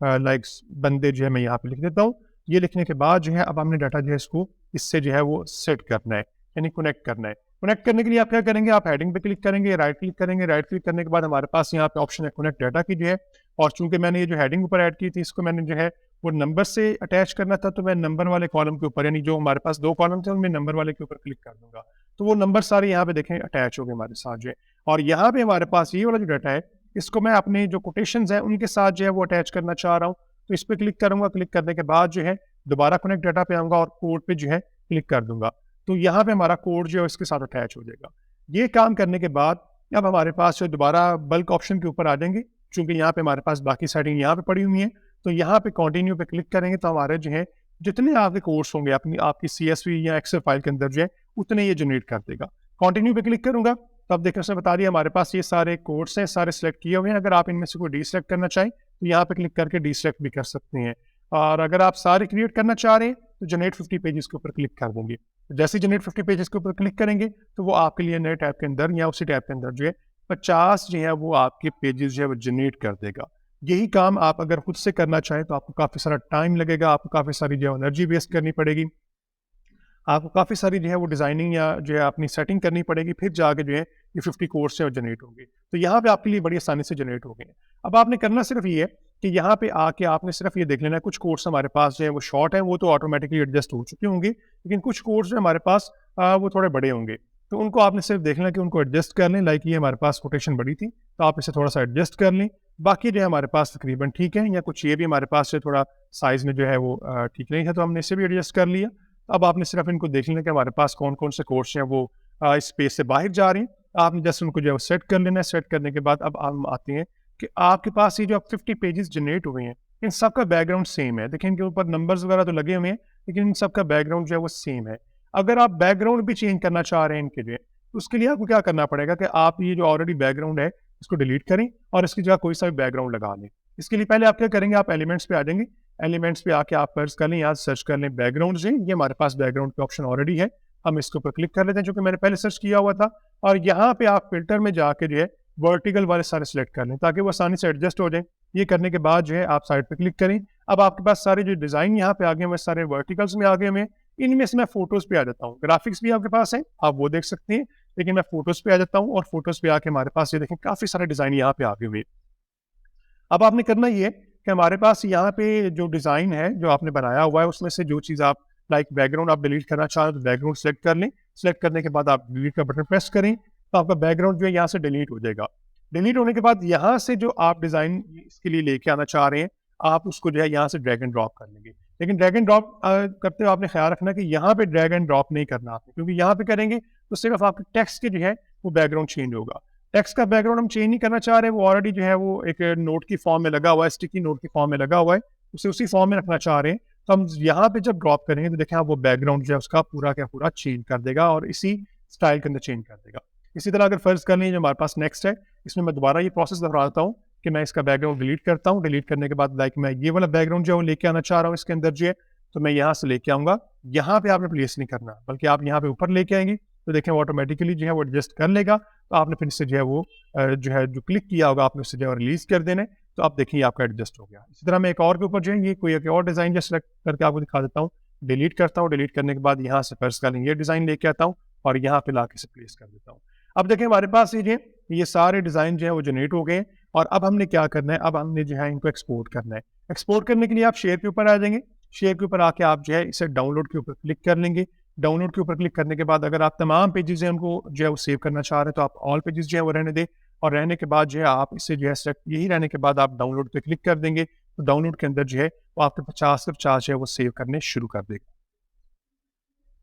Like बंदे जो है मैं यहाँ पे लिख देता हूँ। ये लिखने के बाद जो है अब हमने डाटा जो है इसको इससे जो है वो सेट करना है, यानी कनेक्ट करना है। कनेक्ट करने के लिए आप क्या करेंगे, आप हेडिंग पे क्लिक करेंगे, राइट क्लिक करेंगे, राइट क्लिक करने के बाद हमारे पास यहाँ पे ऑप्शन है कनेक्ट डाटा की जो है, और चूंकि मैंने ये जो हेडिंग ऊपर ऐड की थी इसको मैंने जो है वो नंबर से अटैच करना था, तो मैं नंबर वाले कॉलम के ऊपर, यानी जो हमारे पास 2 कॉलम थे उनमें नंबर वाले के ऊपर क्लिक कर दूंगा, तो वो नंबर सारे यहाँ पे देखें अटैच हो गए हमारे साथ जो है। और यहाँ पे हमारे पास ये वाला जो डाटा है इसको मैं अपने जो कोटेशंस है उनके साथ जो है वो अटैच करना चाह रहा हूँ, तो इस पर क्लिक करूंगा। क्लिक करने के बाद जो है दोबारा कनेक्ट डाटा पे आऊंगा और कोड पे जो है क्लिक कर दूंगा, तो यहाँ पे हमारा कोड जो है इसके साथ अटैच हो जाएगा। ये काम करने के बाद अब हमारे पास जो दोबारा बल्क ऑप्शन के ऊपर आ जाएंगे, क्योंकि यहाँ पे हमारे पास बाकी सेटिंग यहाँ पे पड़ी हुई है, तो यहाँ पे कंटिन्यू पे क्लिक करेंगे तो हमारे जो है जितने आपके कोड्स होंगे अपनी आपकी CSV या एक्सेल फाइल के अंदर जो है उतने ये जनरेट कर देगा। कंटिन्यू पे क्लिक करूंगा तो अब देखिए उसने बता दिया हमारे पास ये सारे कोड्स हैं, सारे सिलेक्ट किए हुए हैं। अगर आप इनमें से कोई डीसिलेक्ट करना चाहें तो यहाँ पे क्लिक करके डीसिलेक्ट भी कर सकते हैं, और अगर आप सारे क्रिएट करना चाह रहे हैं तो जनरेट 50 पेजेस के ऊपर क्लिक कर देंगे। जैसे जनरेट 50 पेजेस के ऊपर क्लिक करेंगे तो वो आपके लिए नए टैब के अंदर या उसी टैब के अंदर जो है 50 जो है वो आपके पेजेस जो है वो जनरेट कर देगा। यही काम आप अगर खुद से करना चाहें तो आपको काफ़ी सारा टाइम लगेगा, आपको काफ़ी सारी जो है एनर्जी वेस्ट करनी पड़ेगी, आपको काफ़ी सारी जो है वो डिज़ाइनिंग या जो है अपनी सेटिंग करनी पड़ेगी, फिर जाके जो है ये 50 कोर्स जो जनरेट होंगे। तो यहाँ पे आपके लिए बड़ी आसानी से जनरेट हो गए हैं। अब आपने करना सिर्फ ये है कि यहाँ पे आके आपने सिर्फ ये देख लेना है, कुछ कोर्स हमारे पास जो है वो शॉर्ट है, वो तो ऑटोमेटिकली एडजस्ट हो चुके होंगे, लेकिन कुछ कोर्स जो हमारे पास वो थोड़े बड़े होंगे, तो उनको आपने सिर्फ देखना है कि उनको एडजस्ट कर लें। लाइक ये हमारे पास कोटेशन बड़ी थी तो आप इसे थोड़ा सा एडजस्ट कर लें, बाकी जो है हमारे पास तकरीबन ठीक है, या कुछ ये भी हमारे पास से थोड़ा साइज़ में जो है वो ठीक नहीं है तो हमने इसे भी एडजस्ट कर लिया। अब आपने सिर्फ इनको देख लेना कि हमारे पास कौन कौन से कोर्स हैं वो इस स्पेस से बाहर जा रहे हैं, आपने जस्ट उनको जो है सेट कर लेना है। सेट करने के बाद अब हम आते हैं कि आपके पास ये जो 50 पेजेस जनरेट हुए हैं इन सब का बैकग्राउंड सेम है। देखिए इनके ऊपर नंबर्स वगैरह तो लगे हुए हैं, लेकिन इन सब का बैकग्राउंड जो है वो सेम है। अगर आप बैकग्राउंड भी चेंज करना चाह रहे हैं इनके लिए, तो उसके लिए आपको क्या करना पड़ेगा कि आप ये जो ऑलरेडी बैकग्राउंड है इसको डिलीट करें और इसकी जगह कोई सा भी बैकग्राउंड लगा लें। इसके लिए पहले आप क्या करेंगे, आप एलिमेंट्स पे आ जाएंगे, एलिमेंट्स पे आके आप सर्च कर लें, यहाँ सर्च कर लें बैकग्राउंड से, ये हमारे पास बैकग्राउंड का ऑप्शन ऑलरेडी है, हम इसके ऊपर क्लिक कर लेते हैं जो कि मैंने पहले सर्च किया हुआ था। और यहाँ पे आप फिल्टर में जाके जो है वर्टिकल वाले सारे सिलेक्ट कर लें ताकि वो आसानी से एडजस्ट हो जाए। ये करने के बाद जो है आप साइड पे क्लिक करें। अब आपके पास सारे जो डिज़ाइन यहाँ पे आ गए हैं सारे वर्टिकल्स में आ गए हैं। इनमें से मैं फोटोज़ पे आ जाता हूँ, ग्राफिक्स भी आपके पास है आप वो देख सकते हैं, लेकिन मैं फोटोज़ पे आ जाता हूँ और फोटोज़ पे आके हमारे पास ये देखें काफ़ी सारे डिज़ाइन यहाँ पे आ गए हुए। अब आपने करना ये है कि हमारे पास यहाँ पे जो डिज़ाइन है जो आपने बनाया हुआ है उसमें से जो चीज़ आप लाइक बैकग्राउंड आप डिलीट करना चाह रहे हो तो बैकग्राउंड सेलेक्ट कर लें। सेलेक्ट करने के बाद आप डिलीट का बटन प्रेस करें तो आपका बैकग्राउंड जो है यहाँ से डिलीट हो जाएगा। डिलीट होने के बाद यहाँ से जो आप डिज़ाइन इसके लिए लेके आना चाह रहे हैं आप उसको जो है यहाँ से ड्रैग एंड ड्रॉप कर लेंगे। लेकिन ड्रैग एंड ड्रॉप करते हुए आपने ख्याल रखना कि यहाँ पे ड्रैग एंड ड्रॉप नहीं करना आपने, क्योंकि यहाँ पे करेंगे तो सिर्फ आपके टेक्स्ट के जो है वो बैकग्राउंड चेंज होगा। टेक्स्ट का बैकग्राउंड हम चेंज नहीं करना चाह रहे, वो ऑलरेडी जो है वो एक नोट की फॉर्म में लगा हुआ है, स्टिकी नोट की फॉर्म में लगा हुआ है, उसे उसी फॉर्म में रखना चाह रहे हैं। तो हम यहाँ पे जब ड्रॉप करेंगे तो देखें आप वो बैकग्राउंड जो है उसका पूरा का पूरा चेंज कर देगा और इसी स्टाइल के अंदर चेंज कर देगा। इसी तरह अगर फर्ज कर लें जो हमारे पास नेक्स्ट है, इसमें मैं दोबारा ये प्रोसेस दोहराता हूँ कि मैं इसका बैकग्राउंड डिलीट करता हूँ। डिलीट करने के बाद लाइक मैं ये वाला बैकग्राउंड जो है वो लेके आना चाह रहा हूँ इसके अंदर जो है, तो मैं यहाँ से लेके आऊँगा। यहाँ पे आपने प्लेस नहीं करना बल्कि आप यहाँ पे ऊपर लेके आएंगे तो देखें वो ऑटोमेटिकली जो है वो एडजस्ट कर लेगा। तो आपने फिर इससे जो है वो जो क्लिक किया होगा आपने उससे जो है रिलीज कर देना है, तो आप देखिए आपका एडजस्ट हो गया। इसी तरह मैं एक और के ऊपर जो है ये कोई एक और डिज़ाइन जो सेलेक्ट करके आपको दिखा देता हूँ। डिलीट करता हूँ, डिलीट करने के बाद यहाँ से फर्स्ट का ये डिज़ाइन लेके आता हूँ और यहाँ पे ला के से प्लेस कर देता हूँ। अब देखें हमारे पास ये सारे डिज़ाइन जो है वो जनरेट हो गए और अब हमने क्या करना है, अब हमने जो है इनको एक्सपोर्ट करना है। एक्सपोर्ट करने के लिए आप शेयर के ऊपर आ जाएंगे, शेयर के ऊपर आके आप जो है इसे डाउनलोड के ऊपर क्लिक कर लेंगे। डाउनलोड के ऊपर क्लिक करने के बाद अगर आप तमाम पेजेस हैं उनको जो है वो सेव करना चाह रहे हैं तो आप ऑल पेजेस जो है वो रहने दें, और रहने के बाद जो है आप इसे जो है सेलेक्ट यही रहने के बाद आप डाउनलोड पे क्लिक कर देंगे तो डाउनलोड के अंदर जो है वो आपके 50 से 50 जो है वो सेव करने शुरू कर देगा।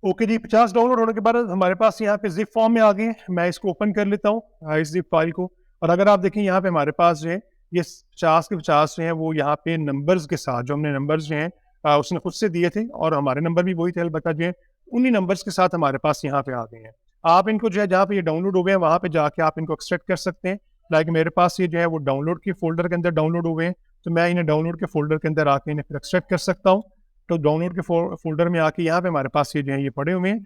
ओके जी, 50 डाउनलोड होने के बाद हमारे पास यहाँ पे जिप फॉर्म में आ गए। मैं इसको ओपन कर लेता हूँ इस जिप फाइल को, और अगर आप देखें यहाँ पे हमारे पास जो है ये 50 के 50 जो है वो यहाँ पे नंबर्स के साथ जो हमने नंबर्स जो हैं उसने खुद से दिए थे और हमारे नंबर भी वही थे, अलबत्ता जो है उन्हीं नंबर्स के साथ हमारे पास यहाँ पे आ गए हैं। आप इनको जो है जहाँ पे ये डाउनलोड हो गए हैं वहाँ पे जाके आप इनको एक्सट्रैक्ट कर सकते हैं। लाइक मेरे पास ये जो है वो डाउनलोड के फोल्डर के अंदर डाउनलोड हो गए हैं, तो मैं इन्हें डाउनलोड के फोल्डर के अंदर आके इन्हें फिर एक्सट्रैक्ट कर सकता हूँ। तो डाउनलोड के फोल्डर में आके यहाँ पे हमारे पास ये जो है ये पड़े हुए हैं,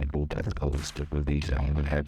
And all that goes to release our head.